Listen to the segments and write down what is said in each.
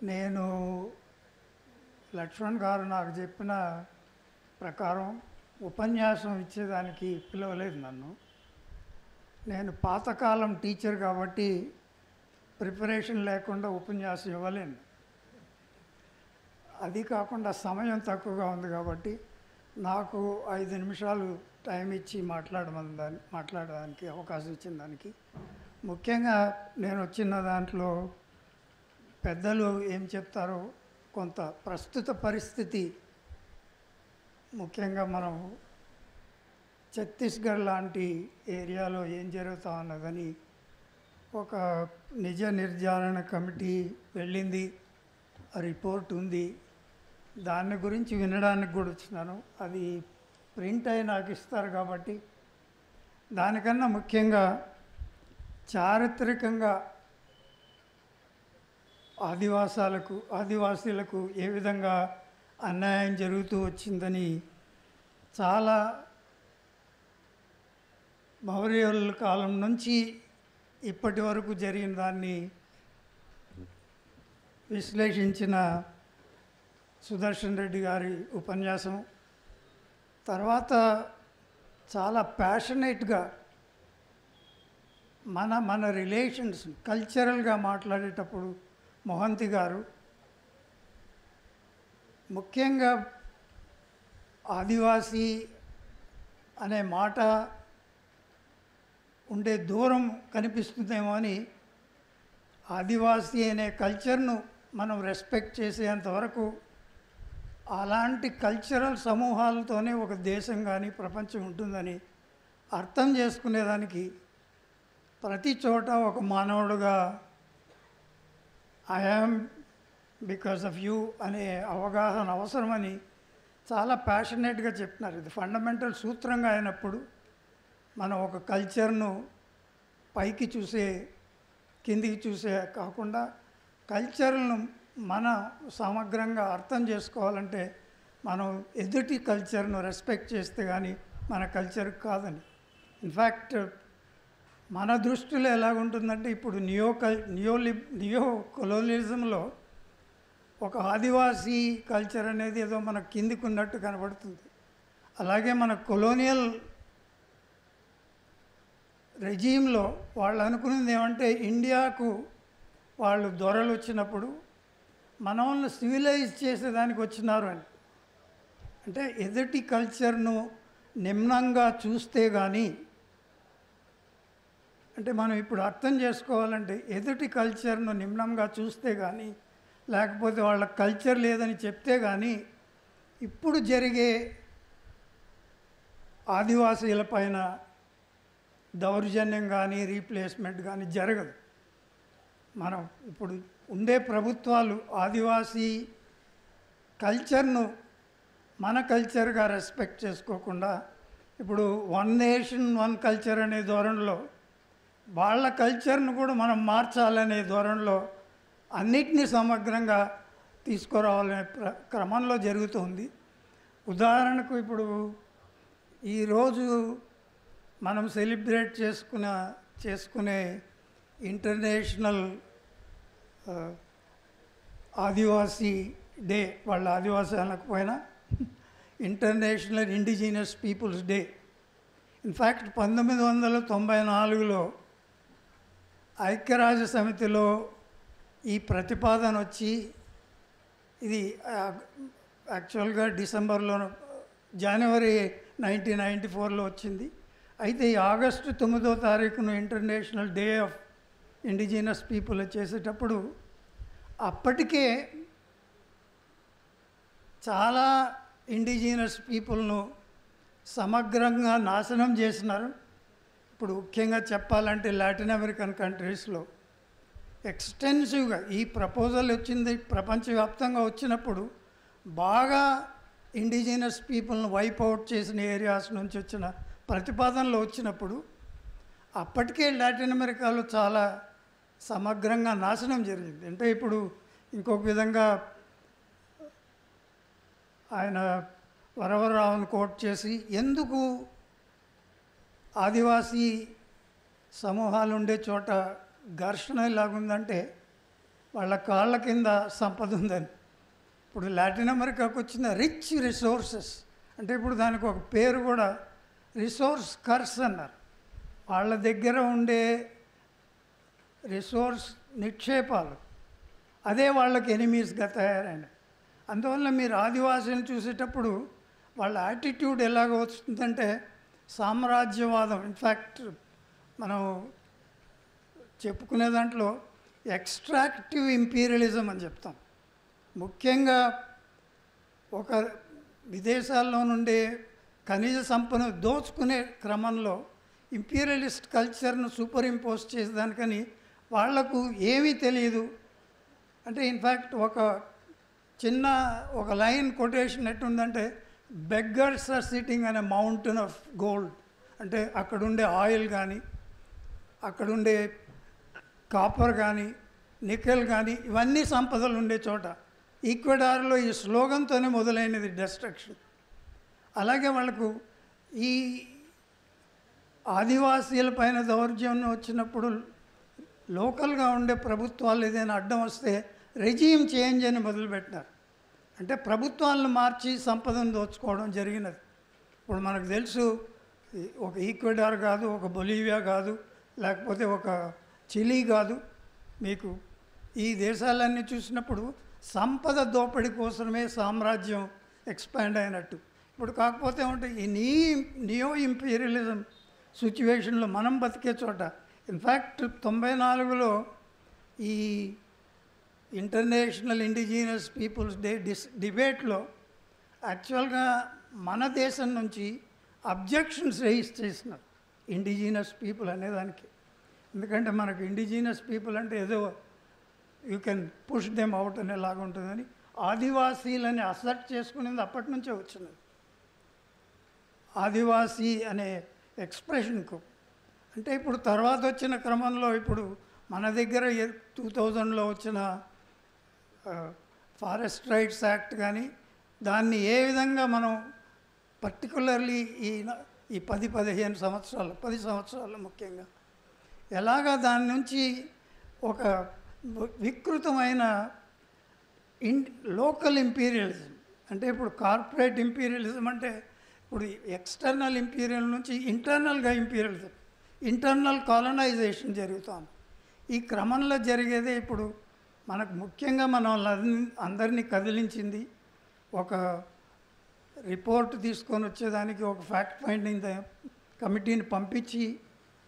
నేను లక్ష్మణ్ గారు నాకు చెప్పిన ప్రకారం ఉపన్యాసం ఇచ్చేదానికి పిలవలేదు నన్ను. నేను పాతకాలం టీచర్ కాబట్టి ప్రిపరేషన్ లేకుండా ఉపన్యాసం ఇవ్వలేను. అది కాకుండా సమయం తక్కువగా ఉంది కాబట్టి నాకు 5 నిమిషాలు టైం ఇచ్చి మాట్లాడడానికి అవకాశం ఇచ్చిన దానికి ముఖ్యంగా నేను వచ్చిన దాంట్లో పెద్దలు ఏం చెప్తారో కొంత ప్రస్తుత పరిస్థితి, ముఖ్యంగా మనం ఛత్తీస్గఢ్ లాంటి ఏరియాలో ఏం జరుగుతా ఉన్నదని ఒక నిజ నిర్ధారణ కమిటీ వెళ్ళింది, రిపోర్ట్ ఉంది, దాని గురించి వినడానికి కూడా వచ్చినాను. అది ప్రింట్ అయి నాకు ఇస్తారు కాబట్టి దానికన్నా ముఖ్యంగా చారిత్రకంగా ఆదివాసీలకు ఏ విధంగా అన్యాయం జరుగుతూ వచ్చిందని చాలా మౌర్యుల కాలం నుంచి ఇప్పటి వరకు జరిగిన దాన్ని విశ్లేషించిన సుదర్శన్ రెడ్డి గారి ఉపన్యాసం తర్వాత చాలా ప్యాషనేట్గా మన రిలేషన్స్ కల్చరల్గా మాట్లాడేటప్పుడు మొహంతి గారు ముఖ్యంగా ఆదివాసీ అనే మాట ఉండే దూరం కనిపిస్తుందేమో అని ఆదివాసీ అనే కల్చర్ను మనం రెస్పెక్ట్ చేసేంతవరకు అలాంటి కల్చరల్ సమూహాలతోనే ఒక దేశం కానీ ప్రపంచం ఉంటుందని అర్థం చేసుకునేదానికి ప్రతి చోట ఒక మానవుడుగా I am because of you అనే అవగాహన అవసరమని చాలా ప్యాషనేట్గా చెప్తున్నారు. ఇది ఫండమెంటల్ సూత్రంగా అయినప్పుడు మనం ఒక కల్చర్ను పైకి చూసే కిందికి చూసే కాకుండా కల్చర్ను మన సమగ్రంగా అర్థం చేసుకోవాలంటే మనం ఎదుటి కల్చర్ను రెస్పెక్ట్ చేస్తే కానీ మన కల్చర్ కాదని. ఇన్ఫ్యాక్ట్ మన దృష్టిలో ఎలాగుంటుందంటే ఇప్పుడు నియో కొలోనిజంలో ఒక ఆదివాసీ కల్చర్ అనేది ఏదో మన కిందికి ఉన్నట్టు కనబడుతుంది. అలాగే మన కొలోనియల్ రెజీమ్లో వాళ్ళు అనుకున్నది ఏమంటే ఇండియాకు వాళ్ళు దొరలు వచ్చినప్పుడు మనల్ని సివిలైజ్ చేసేదానికి వచ్చినారు అని. అంటే ఎదుటి కల్చర్ను నిమ్నంగా చూస్తే కానీ, అంటే మనం ఇప్పుడు అర్థం చేసుకోవాలంటే ఎదుటి కల్చర్ను నిమ్నంగా చూస్తే కానీ, లేకపోతే వాళ్ళ కల్చర్ లేదని చెప్తే కానీ ఇప్పుడు జరిగే ఆదివాసీల పైన దౌర్జన్యం కానీ రీప్లేస్మెంట్ కానీ జరగదు. మనం ఇప్పుడు ఉండే ప్రభుత్వాలు ఆదివాసీ కల్చర్ను మన కల్చర్గా రెస్పెక్ట్ చేసుకోకుండా ఇప్పుడు వన్ నేషన్ వన్ కల్చర్ అనే ధోరణిలో వాళ్ళ కల్చర్ను కూడా మనం మార్చాలనే ధోరణిలో అన్నిటినీ సమగ్రంగా తీసుకురావాలనే క్రమంలో జరుగుతుంది. ఉదాహరణకు ఇప్పుడు ఈరోజు మనం సెలబ్రేట్ చేసుకునే ఇంటర్నేషనల్ ఆదివాసీ డే, వాళ్ళ ఆదివాసీ అనకపోయినా international indigenous peoples day. In fact 1994లో ఐక్యరాజ్య సమితిలో ఈ ప్రతిపాదన వచ్చి ఇది యాక్చువల్గా జనవరి 1994లో వచ్చింది. అయితే ఈ ఆగస్టు 9వ తారీఖున international day of indigenous people చేసేటప్పుడు అప్పటికే చాలా ఇండిజినస్ పీపుల్ను సమగ్రంగా నాశనం చేసినారు. ఇప్పుడు ముఖ్యంగా చెప్పాలంటే లాటిన్ అమెరికన్ కంట్రీస్లో ఎక్స్టెన్సివ్గా ఈ ప్రపోజల్ వచ్చింది, ప్రపంచవ్యాప్తంగా వచ్చినప్పుడు బాగా ఇండిజినస్ పీపుల్ను వైప్ అవుట్ చేసిన ఏరియాస్ నుంచి వచ్చిన ప్రతిపాదనలు వచ్చినప్పుడు అప్పటికే లాటిన్ అమెరికాలో చాలా సమగ్రంగా నాశనం జరిగింది. అంటే ఇప్పుడు ఇంకొక విధంగా ఆయన వరవరరావును కోట్ చేసి ఎందుకు ఆదివాసీ సమూహాలు ఉండే చోట ఘర్షణ ఇలాగుందంటే వాళ్ళ కాళ్ళ కింద సంపద ఉందని. ఇప్పుడు లాటిన్ అమెరికాకు వచ్చిన రిచ్ రిసోర్సెస్ అంటే ఇప్పుడు దానికి ఒక పేరు కూడా రిసోర్స్ కర్స్ అన్నారు. వాళ్ళ దగ్గర ఉండే రిసోర్స్ నిక్షేపాలు అదే వాళ్ళకి ఎనిమీస్గా తయారైన. అందువల్ల మీరు ఆదివాసులను చూసేటప్పుడు వాళ్ళ యాటిట్యూడ్ ఎలాగ వస్తుందంటే సామ్రాజ్యవాదం. ఇన్ఫ్యాక్ట్ మనం చెప్పుకునే దాంట్లో ఎక్స్ట్రాక్టివ్ ఇంపీరియలిజం అని చెప్తాం. ముఖ్యంగా ఒక విదేశాల్లో నుండి ఖనిజ సంపద దోచుకునే క్రమంలో ఇంపీరియలిస్ట్ కల్చర్ను సూపర్ ఇంపోజ్ చేసేదానికని వాళ్లకు ఏమీ తెలియదు. అంటే ఇన్ఫ్యాక్ట్ ఒక లైన్ కొటేషన్ ఎట్టుందంటే బెగ్గర్స్ ఆర్ సిట్టింగ్ అనే మౌంటైన్ ఆఫ్ గోల్డ్. అంటే అక్కడుండే ఆయిల్ కానీ అక్కడుండే కాపర్ కానీ నికెల్ కానీ ఇవన్నీ సంపదలు ఉండే చోట. ఈక్వెడార్లో ఈ స్లోగన్తోనే మొదలైనది డెస్ట్రక్షన్. అలాగే వాళ్ళకు ఈ ఆదివాసీల పైన దౌర్జన్యం వచ్చినప్పుడు లోకల్గా ఉండే ప్రభుత్వాలు ఏదైనా అడ్డం వస్తే రెజీమ్ చేంజ్ అని మొదలుపెట్టినారు. అంటే ప్రభుత్వాలను మార్చి సంపదను దోచుకోవడం జరిగినది. ఇప్పుడు మనకు తెలుసు ఒక ఈక్వెడార్ కాదు, ఒక బొలీవియా కాదు, లేకపోతే ఒక చిలీ కాదు. మీకు ఈ దేశాలన్నీ చూసినప్పుడు సంపద దోపిడీ కోసమే సామ్రాజ్యం ఎక్స్పాండ్ అయినట్టు. ఇప్పుడు కాకపోతే ఏమంటే ఈ నియో ఇంపీరియలిజం సిచ్యువేషన్లో మనం బతికే చోట ఇన్ఫ్యాక్ట్ 94లో ఈ ఇంటర్నేషనల్ ఇండిజినస్ పీపుల్స్ డే డిబేట్లో యాక్చువల్గా మన దేశం నుంచి అబ్జెక్షన్స్ రైజ్ చేసినారు ఇండిజినస్ పీపుల్ అనేదానికి. ఎందుకంటే మనకు ఇండిజినస్ పీపుల్ అంటే ఏదో you can push them out అనేలాగా ఉంటుందని ఆదివాసీలని అసర్ట్ చేసుకునేది అప్పటి నుంచే వచ్చినది. ఆదివాసీ అనే ఎక్స్ప్రెషన్కు అంటే ఇప్పుడు తర్వాత వచ్చిన క్రమంలో ఇప్పుడు మన దగ్గర 2000లో వచ్చిన ఫారెస్ట్ రైట్స్ యాక్ట్ కానీ దాన్ని ఏ విధంగా మనం పర్టికులర్లీ ఈ 10-15 సంవత్సరాలు 10 సంవత్సరాలు ముఖ్యంగా ఎలాగా దాని నుంచి ఒక వికృతమైన లోకల్ ఇంపీరియలిజం అంటే ఇప్పుడు కార్పొరేట్ ఇంపీరియలిజం అంటే ఇప్పుడు ఎక్స్టర్నల్ ఇంపీరియల్ నుంచి ఇంటర్నల్గా ఇంపీరియలిజం ఇంటర్నల్ కాలనైజేషన్ జరుగుతోంది. ఈ క్రమంలో జరిగేదే ఇప్పుడు మనకు ముఖ్యంగా మనం అందరినీ కదిలించింది ఒక రిపోర్ట్ తీసుకొని వచ్చేదానికి ఒక ఫ్యాక్ట్ ఫైండింగ్ కమిటీని పంపించి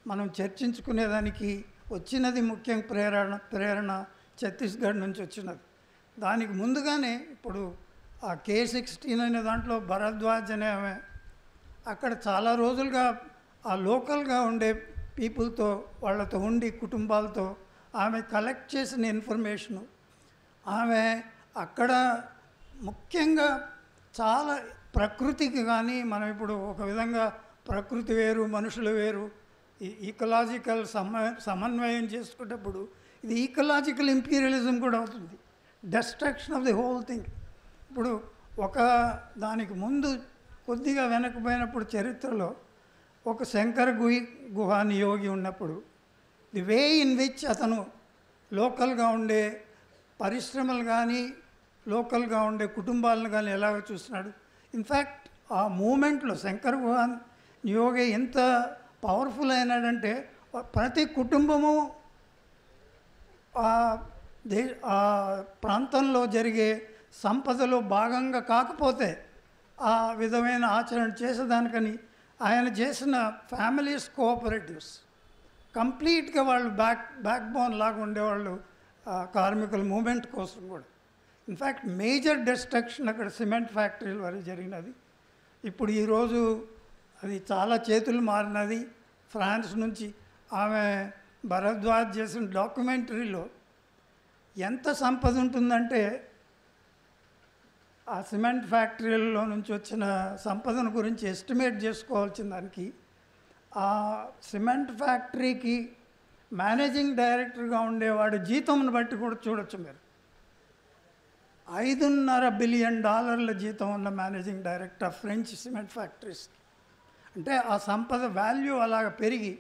మనం చర్చించుకునేదానికి వచ్చినది ముఖ్యం ప్రేరణ ఛత్తీస్గఢ్ నుంచి వచ్చినది. దానికి ముందుగానే ఇప్పుడు ఆ K16 అనే దాంట్లో భరద్వాజ్ అనే ఆమె అక్కడ చాలా రోజులుగా ఆ లోకల్గా ఉండే పీపుల్తో వాళ్ళతో ఉండి కుటుంబాలతో ఆమె కలెక్ట్ చేసిన ఇన్ఫర్మేషను ఆమె అక్కడ ముఖ్యంగా చాలా ప్రకృతికి కానీ మనం ఇప్పుడు ఒక విధంగా ప్రకృతి వేరు మనుషులు వేరు ఈకలాజికల్ సమన్వయం చేసుకునేటప్పుడు ఇది ఈకలాజికల్ ఇంపీరియలిజం కూడా అవుతుంది. Destruction of the whole thing. ఇప్పుడు ఒక దానికి ముందు కొద్దిగా వెనకపోయినప్పుడు చరిత్రలో ఒక శంకర గుహాని యోగి ఉన్నప్పుడు ది వే ఇన్ విచ్ అతను లోకల్గా ఉండే పరిశ్రమలు కానీ లోకల్గా ఉండే కుటుంబాలను కానీ ఎలాగ చూస్తున్నాడు. ఇన్ఫ్యాక్ట్ ఆ మూమెంట్లో శంకర గుహాని యోగి ఎంత పవర్ఫుల్ అయినాడంటే ప్రతి కుటుంబము ఆ ప్రాంతంలో జరిగే సంపదలో భాగంగా కాకపోతే ఆ విధమైన ఆచరణ చేసేదానికని ఆయన చేసిన ఫ్యామిలీస్ కోఆపరేటివ్స్ కంప్లీట్గా వాళ్ళు బ్యాక్ బోన్ లాగా ఉండేవాళ్ళు కార్మికుల మూమెంట్ కోసం కూడా. ఇన్ఫ్యాక్ట్ మేజర్ డిస్ట్రక్షన్ అక్కడ సిమెంట్ ఫ్యాక్టరీల వరకు జరిగినది. ఇప్పుడు ఈరోజు అది చాలా చేతులు మారినది. ఫ్రాన్స్ నుంచి ఆమె భరద్వాజ్ చేసిన డాక్యుమెంటరీలో ఎంత సంపద ఉంటుందంటే ఆ సిమెంట్ ఫ్యాక్టరీలలో నుంచి వచ్చిన సంపదను గురించి ఎస్టిమేట్ చేసుకోవాల్సిన దానికి ఆ సిమెంట్ ఫ్యాక్టరీకి మేనేజింగ్ డైరెక్టర్గా ఉండేవాడు జీతంను బట్టి కూడా చూడొచ్చు మీరు. $5.5 బిలియన్ జీతం ఉన్న మేనేజింగ్ డైరెక్టర్ ఫ్రెంచ్ సిమెంట్ ఫ్యాక్టరీస్కి. అంటే ఆ సంపద వాల్యూ అలాగ పెరిగి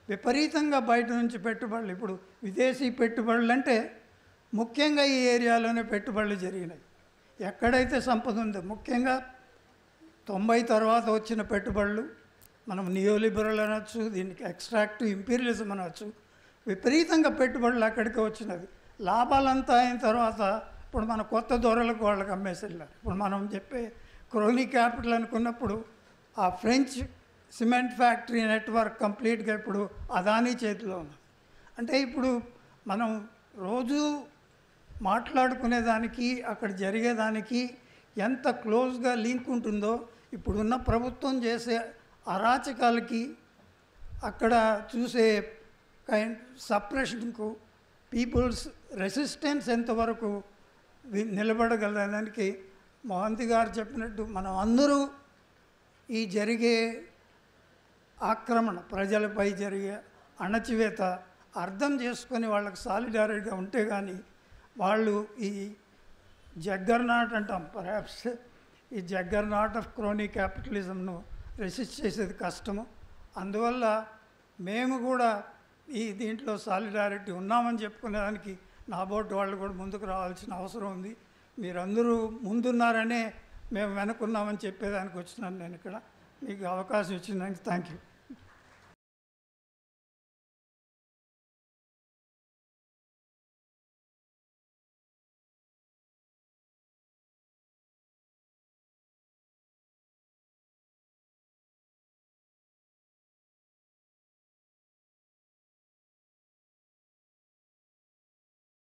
విపరీతంగా బయట నుంచి పెట్టుబడులు ఇప్పుడు విదేశీ పెట్టుబడులు అంటే ముఖ్యంగా ఈ ఏరియాలోనే పెట్టుబడులు జరిగినాయి. ఎక్కడైతే సంపద ఉందో, ముఖ్యంగా 90 తర్వాత వచ్చిన పెట్టుబడులు, మనం నియోలిబరల్ అనొచ్చు, దీనికి ఎక్స్ట్రాక్టివ్ ఇంపీరియలిజం అనొచ్చు, విపరీతంగా పెట్టుబడులు అక్కడికి వచ్చినది. లాభాలంతా అయిన తర్వాత ఇప్పుడు మన కొత్త ధరలకు వాళ్ళకి అమ్మేసి వెళ్ళారు. ఇప్పుడు మనం చెప్పే క్రోనీ క్యాపిటల్ అనుకున్నప్పుడు ఆ ఫ్రెంచ్ సిమెంట్ ఫ్యాక్టరీ నెట్వర్క్ కంప్లీట్గా ఇప్పుడు అదానీ చేతిలో ఉంది. అంటే ఇప్పుడు మనం రోజు మాట్లాడుకునేదానికి అక్కడ జరిగేదానికి ఎంత క్లోజ్గా లింక్ ఉంటుందో, ఇప్పుడున్న ప్రభుత్వం చేసే అరాచకాలకి అక్కడ చూసే కైండ్ సప్రెషన్కు పీపుల్స్ రెసిస్టెన్స్ ఎంతవరకు నిలబడగలడానికి మోహంతి గారు చెప్పినట్టు మనం అందరూ ఈ జరిగే ఆక్రమణ, ప్రజలపై జరిగే అణచివేత అర్థం చేసుకొని వాళ్ళకి సాలిడారిటీగా ఉంటే కానీ వాళ్ళు ఈ జగ్గర్నాట్ అంటాం, పర్హాప్స్ ఈ జగ్గర్నాట్ ఆఫ్ క్రోనీ క్యాపిటలిజంను రెసిస్ట్ చేసేది కష్టము. అందువల్ల మేము కూడా ఈ దీంట్లో సాలిడారిటీ ఉన్నామని చెప్పుకునేదానికి నాబోటి వాళ్ళు కూడా ముందుకు రావాల్సిన అవసరం ఉంది. మీరందరూ ముందున్నారనే మేము వెనుకున్నామని చెప్పేదానికి వచ్చినాను నేను ఇక్కడ. మీకు అవకాశం ఇచ్చినందుకు థ్యాంక్ యూ.